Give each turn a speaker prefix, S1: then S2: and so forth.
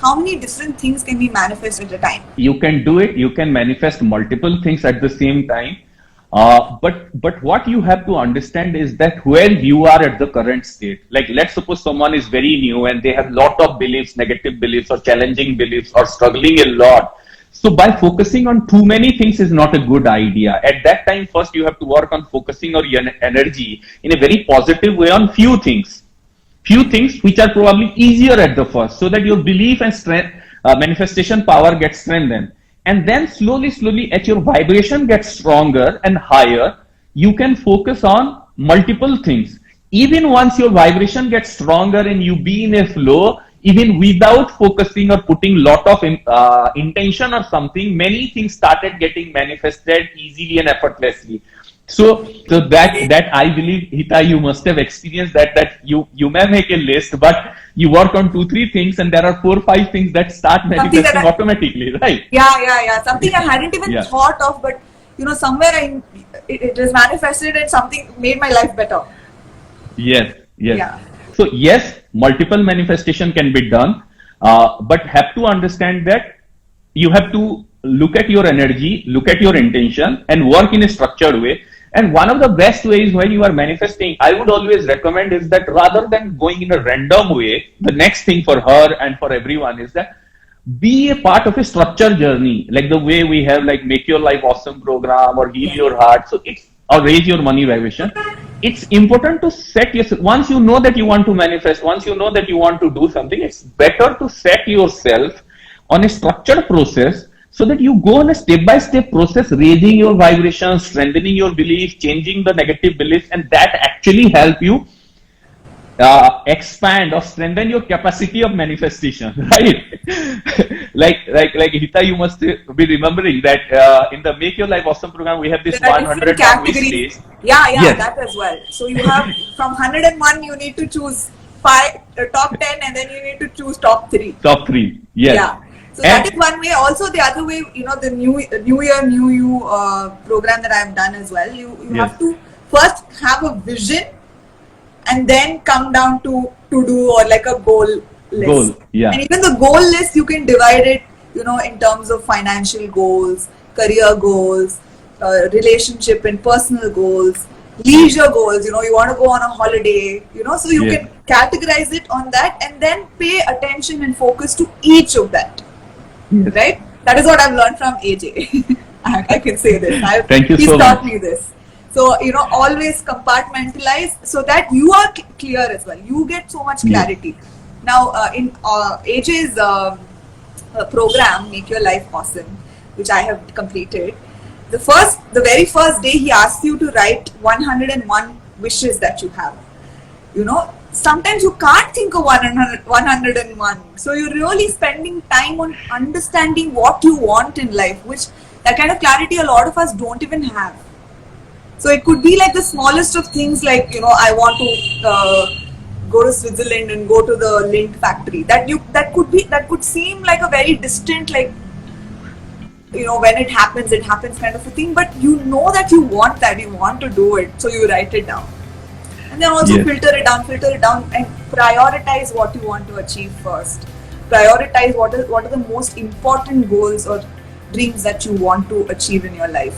S1: how many different things can we manifest at a time?
S2: You can do it. You can manifest multiple things at the same time. But what you have to understand is that where you are at the current state, like let's suppose someone is very new and they have lot of beliefs, negative beliefs or challenging beliefs or struggling a lot. So by focusing on too many things is not a good idea. At that time, first you have to work on focusing your energy in a very positive way on few things which are probably easier at the first, so that your belief and strength, manifestation power gets strengthened. And then slowly, as your vibration gets stronger and higher, you can focus on multiple things. Even once your vibration gets stronger and you be in a flow, even without focusing or putting lot of intention or something, many things started getting manifested easily and effortlessly. So that I believe, Hita, you must have experienced that you may make a list, but you work on 2-3 things, and there are 4-5 things that start manifesting automatically, right?
S1: Yeah. Something I hadn't even thought of, but somewhere it is manifested and something made my life better.
S2: Yes.
S1: Yeah.
S2: So yes, multiple manifestation can be done, but have to understand that you have to look at your energy, look at your intention, and work in a structured way. And one of the best ways when you are manifesting, I would always recommend, is that rather than going in a random way, the next thing for her and for everyone is that be a part of a structured journey, like the way we have like Make Your Life Awesome program or Heal Your Heart. So it's, or Raise Your Money vibration. It's important to set yourself, once you know that you want to manifest, once you know that you want to do something, it's better to set yourself on a structured process, so that you go on a step-by-step process, raising your vibration, strengthening your beliefs, changing the negative beliefs, and that actually help you expand or strengthen your capacity of manifestation, right? like Hita, you must be remembering that in the Make Your Life Awesome program, we have this 100 wish list.
S1: Yeah, yes. That as well. So you have from 101, you need to choose top 10, and then you need to choose top 3.
S2: Top 3, yes.
S1: Yeah. So that is one way. Also, the other way, the new year, new you program that I have done as well. You have to first have a vision, and then come down to do or like a goal list. And even the goal list, you can divide it, in terms of financial goals, career goals, relationship and personal goals, leisure goals. You want to go on a holiday. So you can categorize it on that, and then pay attention and focus to each of that. Right? That is what I've learned from AJ. I can say this.
S2: Thank you so much.
S1: He's taught me this. So, always compartmentalize so that you are clear as well. You get so much clarity. Now, in AJ's program, Make Your Life Awesome, which I have completed, the very first day he asks you to write 101 wishes that you have. Sometimes you can't think of 101. So you're really spending time on understanding what you want in life, which that kind of clarity a lot of us don't even have. So it could be like the smallest of things, like, I want to go to Switzerland and go to the lint factory. That could seem like a very distant, like, when it happens kind of a thing. But you know that you want that, you want to do it. So you write it down. And then also filter it down and prioritize what you want to achieve first. Prioritize what are the most important goals or dreams that you want to achieve in your life.